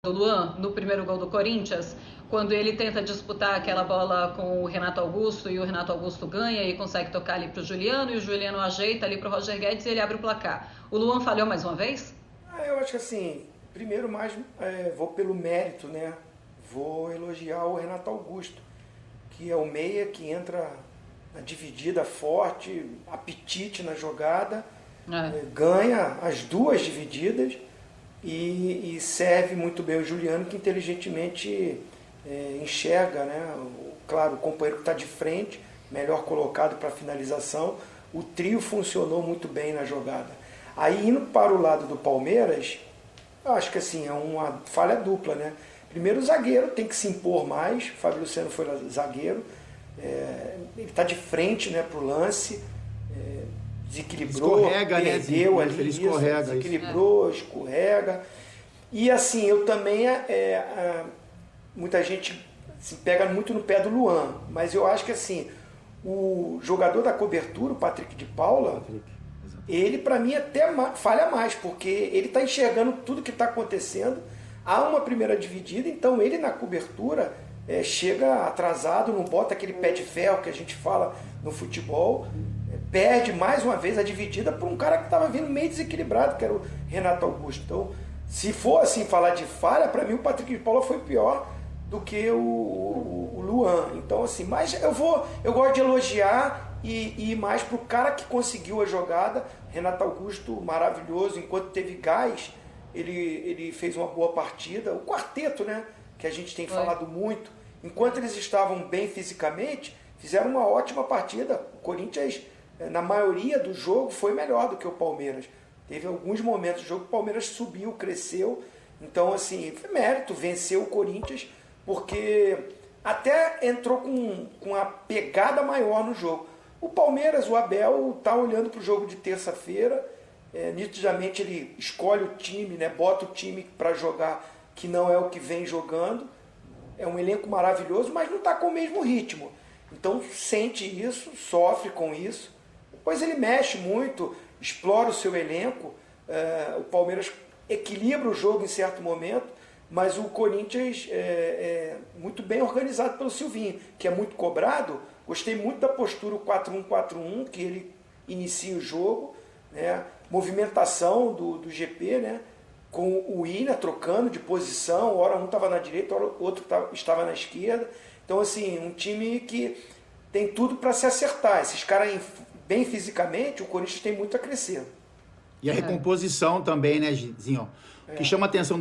O Luan, no primeiro gol do Corinthians, quando ele tenta disputar aquela bola com o Renato Augusto e o Renato Augusto ganha e consegue tocar ali para o Juliano e o Juliano ajeita ali para o Roger Guedes e ele abre o placar. O Luan falhou mais uma vez? Eu acho que assim, primeiro vou pelo mérito, né? Vou elogiar o Renato Augusto, que é o meia que entra na dividida forte, apetite na jogada, ganha as duas divididas e serve muito bem o Juliano, que inteligentemente enxerga, né? Claro, o companheiro que está de frente, melhor colocado para finalização, o trio funcionou muito bem na jogada. Aí indo para o lado do Palmeiras, eu acho que assim, é uma falha dupla, né? Primeiro o zagueiro tem que se impor mais, o Fábio Luciano foi zagueiro, ele está de frente, né, para o lance, desequilibrou, escorrega, perdeu, né? Ali, ele escorrega, desequilibrou, escorrega. E assim, eu também, muita gente se pega muito no pé do Luan, mas eu acho que assim, o jogador da cobertura, o Patrick de Paula, ele para mim até falha mais, porque ele está enxergando tudo que está acontecendo, há uma primeira dividida, então ele na cobertura chega atrasado, não bota aquele pé de ferro que a gente fala no futebol, perde mais uma vez a dividida por um cara que estava vindo meio desequilibrado, que era o Renato Augusto. Então, se for assim falar de falha, para mim o Patrick de Paula foi pior do que o Luan. Então, assim, mas eu gosto de elogiar e ir mais pro cara que conseguiu a jogada. Renato Augusto, maravilhoso, enquanto teve gás, ele fez uma boa partida. O quarteto, né, que a gente tem falado muito, enquanto eles estavam bem fisicamente, fizeram uma ótima partida. O Corinthians, na maioria do jogo, foi melhor do que o Palmeiras. Teve alguns momentos do jogo que o Palmeiras subiu, cresceu. Então, assim, foi mérito, venceu o Corinthians, porque até entrou com a pegada maior no jogo. O Palmeiras, o Abel, está olhando para o jogo de terça-feira, nitidamente ele escolhe o time, né, bota o time para jogar que não é o que vem jogando. É um elenco maravilhoso, mas não está com o mesmo ritmo. Então sente isso, sofre com isso. Depois ele mexe muito, explora o seu elenco. O Palmeiras equilibra o jogo em certo momento, mas o Corinthians é muito bem organizado pelo Silvinho, que é muito cobrado. Gostei muito da postura 4-1-4-1, que ele inicia o jogo, né? Movimentação do GP, né? Com o Willian trocando de posição, hora um estava na direita, hora o outro estava na esquerda. Então, assim, um time que tem tudo para se acertar. Esses caras bem fisicamente, o Corinthians tem muito a crescer. E a recomposição também, né, Zinho? O que chama atenção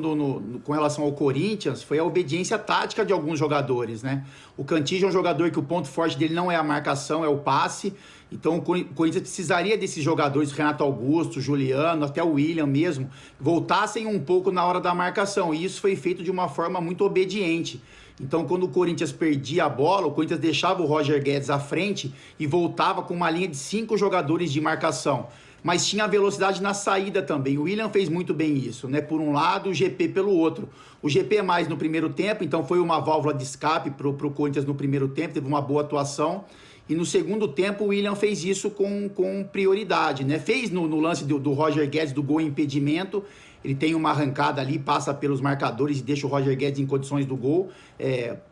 com relação ao Corinthians foi a obediência tática de alguns jogadores, né? O Cantillo é um jogador que o ponto forte dele não é a marcação, é o passe. Então o Corinthians precisaria desses jogadores, Renato Augusto, Juliano, até o Willian mesmo, voltassem um pouco na hora da marcação. E isso foi feito de uma forma muito obediente. Então, quando o Corinthians perdia a bola, o Corinthians deixava o Roger Guedes à frente e voltava com uma linha de 5 jogadores de marcação. Mas tinha velocidade na saída também. O Willian fez muito bem isso, né? Por um lado, o GP pelo outro. O GP mais no primeiro tempo, então foi uma válvula de escape para o Corinthians no primeiro tempo, teve uma boa atuação. E no segundo tempo o Willian fez isso com prioridade, né? Fez no lance do Roger Guedes, do gol impedimento. Ele tem uma arrancada ali, passa pelos marcadores e deixa o Roger Guedes em condições do gol.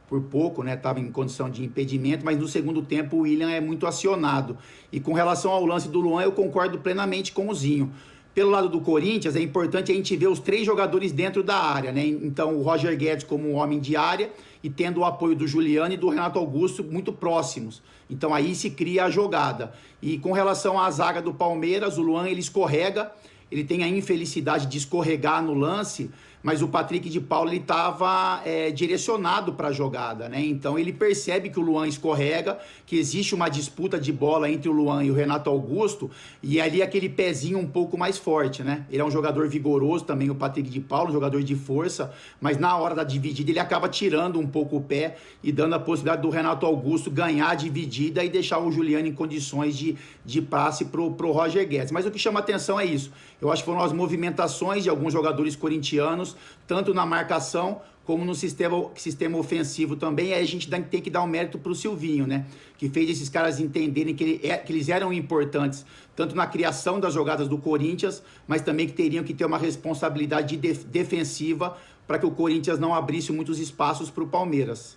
Por pouco, né? Estava em condição de impedimento, mas no segundo tempo o Willian é muito acionado. E com relação ao lance do Luan, eu concordo plenamente com o Zinho. Pelo lado do Corinthians, é importante a gente ver os 3 jogadores dentro da área, né? Então o Roger Guedes como um homem de área e tendo o apoio do Juliano e do Renato Augusto muito próximos. Então aí se cria a jogada. E com relação à zaga do Palmeiras, o Luan ele escorrega, ele tem a infelicidade de escorregar no lance, mas o Patrick de Paula ele estava direcionado para a jogada, né? Então ele percebe que o Luan escorrega, que existe uma disputa de bola entre o Luan e o Renato Augusto, e ali aquele pezinho um pouco mais forte, né? Ele é um jogador vigoroso também, o Patrick de Paula, um jogador de força, mas na hora da dividida ele acaba tirando um pouco o pé e dando a possibilidade do Renato Augusto ganhar a dividida e deixar o Juliano em condições de passe pro Roger Guedes. Mas o que chama atenção é isso. Eu acho que foram as movimentações de alguns jogadores corintianos, tanto na marcação como no sistema ofensivo também. Aí a gente tem que dar um mérito para o Silvinho, né? Que fez esses caras entenderem que eles eram importantes, tanto na criação das jogadas do Corinthians, mas também que teriam que ter uma responsabilidade defensiva para que o Corinthians não abrisse muitos espaços para o Palmeiras.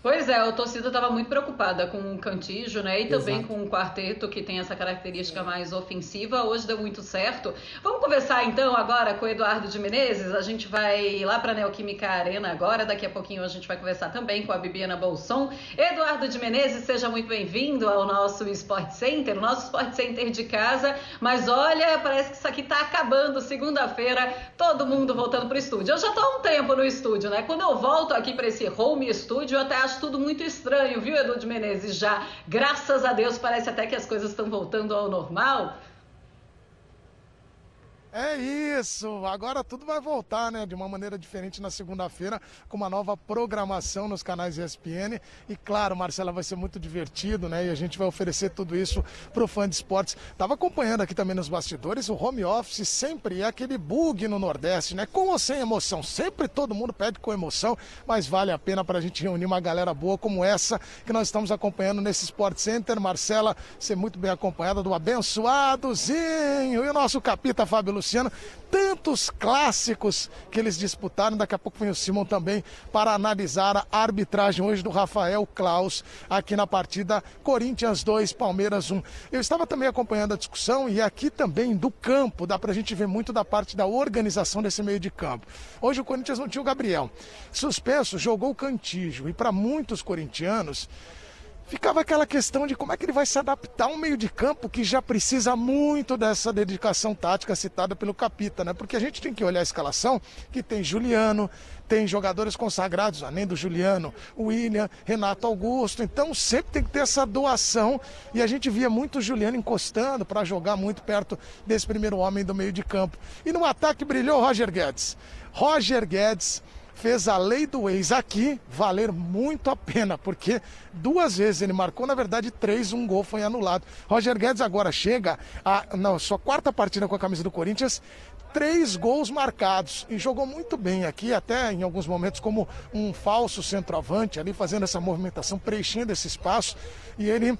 Pois é, a torcida estava muito preocupada com o Cantillo, né? E também Exato. com o quarteto, que tem essa característica mais ofensiva. Hoje deu muito certo. Vamos conversar então agora com o Eduardo de Menezes. A gente vai lá para a Neoquímica Arena agora. Daqui a pouquinho a gente vai conversar também com a Bibiana Bolson. Eduardo de Menezes, seja muito bem-vindo ao nosso Sport Center, o nosso Sport Center de casa. Mas olha, parece que isso aqui está acabando. Segunda-feira, todo mundo voltando para o estúdio. Eu já estou há um tempo no estúdio, né? Quando eu volto aqui para esse home estúdio, eu até acho tudo muito estranho, viu, Edu de Menezes? Já, graças a Deus, parece até que as coisas estão voltando ao normal. É isso, agora tudo vai voltar, né, de uma maneira diferente na segunda-feira, com uma nova programação nos canais ESPN. E claro, Marcela, vai ser muito divertido, né, e a gente vai oferecer tudo isso pro fã de esportes. Tava acompanhando aqui também nos bastidores, o home office sempre é aquele bug no Nordeste, né, com ou sem emoção. Sempre todo mundo pede com emoção, mas vale a pena pra gente reunir uma galera boa como essa que nós estamos acompanhando nesse Sport Center. Marcela, ser muito bem acompanhada do abençoadozinho e o nosso capita Fábio Luciano, tantos clássicos que eles disputaram. Daqui a pouco vem o Simon também para analisar a arbitragem hoje do Rafael Klaus aqui na partida Corinthians 2, Palmeiras 1. Eu estava também acompanhando a discussão e aqui também do campo, dá pra gente ver muito da parte da organização desse meio de campo. Hoje o Corinthians não tinha o Gabriel. Suspenso, jogou o Cantillo e para muitos corintianos ficava aquela questão de como é que ele vai se adaptar a um meio de campo que já precisa muito dessa dedicação tática citada pelo Capita, né? Porque a gente tem que olhar a escalação que tem Juliano, tem jogadores consagrados, além do Juliano, William, Renato Augusto, então sempre tem que ter essa doação e a gente via muito o Juliano encostando para jogar muito perto desse primeiro homem do meio de campo. E no ataque brilhou o Roger Guedes. Roger Guedes fez a lei do ex aqui valer muito a pena, porque 2 vezes ele marcou, na verdade 3, um gol foi anulado. Roger Guedes agora chega na sua 4ª partida com a camisa do Corinthians, 3 gols marcados e jogou muito bem aqui, até em alguns momentos como um falso centroavante ali, fazendo essa movimentação, preenchendo esse espaço, e ele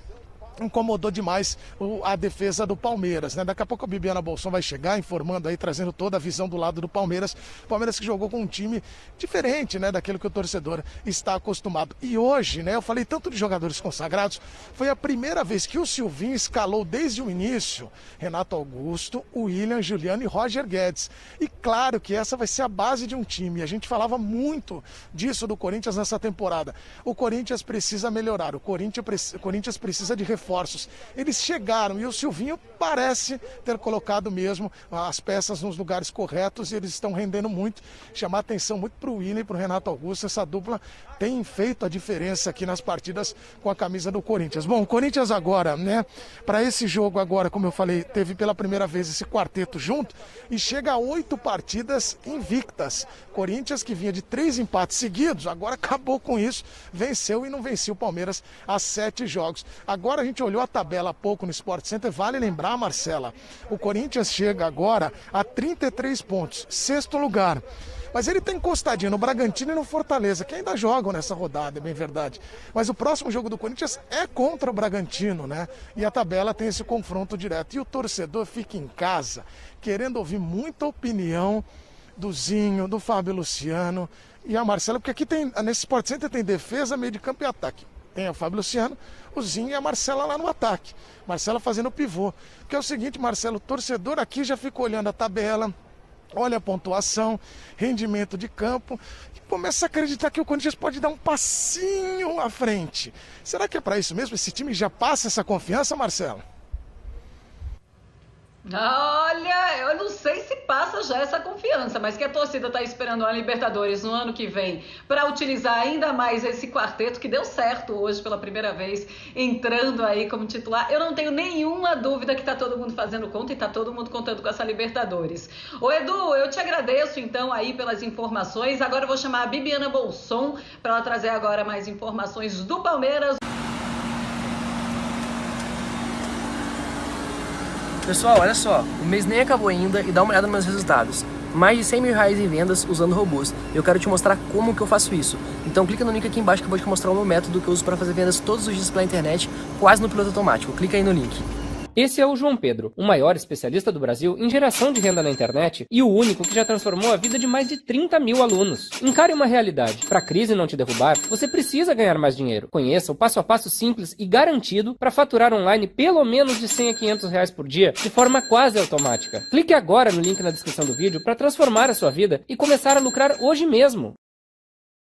incomodou demais a defesa do Palmeiras, né? Daqui a pouco a Bibiana Bolson vai chegar informando aí, trazendo toda a visão do lado do Palmeiras. Palmeiras que jogou com um time diferente, né, daquilo que o torcedor está acostumado. E hoje, né, eu falei tanto de jogadores consagrados, foi a primeira vez que o Silvinho escalou desde o início Renato Augusto, William, Juliano e Roger Guedes. E claro que essa vai ser a base de um time. A gente falava muito disso do Corinthians nessa temporada. O Corinthians precisa melhorar, o Corinthians precisa de reforços. Eles chegaram e o Silvinho parece ter colocado mesmo as peças nos lugares corretos e eles estão rendendo muito. Chamar atenção muito para o Willian e para o Renato Augusto. Essa dupla tem feito a diferença aqui nas partidas com a camisa do Corinthians. Bom, o Corinthians agora, né, para esse jogo agora, como eu falei, teve pela primeira vez esse quarteto junto e chega a 8 partidas invictas. Corinthians que vinha de 3 empates seguidos, agora acabou com isso, venceu e não venceu o Palmeiras a 7 jogos. Agora a gente olhou a tabela há pouco no Sport Center, vale lembrar, Marcela, o Corinthians chega agora a 33 pontos, 6º lugar. Mas ele está encostadinho no Bragantino e no Fortaleza, que ainda jogam nessa rodada, é bem verdade. Mas o próximo jogo do Corinthians é contra o Bragantino, né? E a tabela tem esse confronto direto. E o torcedor fica em casa, querendo ouvir muita opinião do Zinho, do Fábio Luciano e a Marcela, porque aqui tem, nesse Sport Center tem defesa, meio de campo e ataque. Tem o Fábio Luciano, o Zinho e a Marcela lá no ataque. Marcela fazendo pivô. Que é o seguinte, Marcelo, o torcedor aqui já fica olhando a tabela, olha a pontuação, rendimento de campo, e começa a acreditar que o Corinthians pode dar um passinho à frente. Será que é para isso mesmo? Esse time já passa essa confiança, Marcelo? Olha, eu não sei se passa já essa confiança, mas que a torcida está esperando a Libertadores no ano que vem para utilizar ainda mais esse quarteto que deu certo hoje pela primeira vez, entrando aí como titular. Eu não tenho nenhuma dúvida que está todo mundo fazendo conta e está todo mundo contando com essa Libertadores. Ô Edu, eu te agradeço então aí pelas informações. Agora eu vou chamar a Bibiana Bolson para ela trazer agora mais informações do Palmeiras. Pessoal, olha só, o mês nem acabou ainda e dá uma olhada nos meus resultados. mais de 100 mil reais em vendas usando robôs. Eu quero te mostrar como que eu faço isso. Então clica no link aqui embaixo que eu vou te mostrar o meu método que eu uso para fazer vendas todos os dias pela internet, quase no piloto automático. Clica aí no link. Esse é o João Pedro, o maior especialista do Brasil em geração de renda na internet e o único que já transformou a vida de mais de 30 mil alunos. Encare uma realidade. Para a crise não te derrubar, você precisa ganhar mais dinheiro. Conheça o passo a passo simples e garantido para faturar online pelo menos de 100 a 500 reais por dia de forma quase automática. Clique agora no link na descrição do vídeo para transformar a sua vida e começar a lucrar hoje mesmo.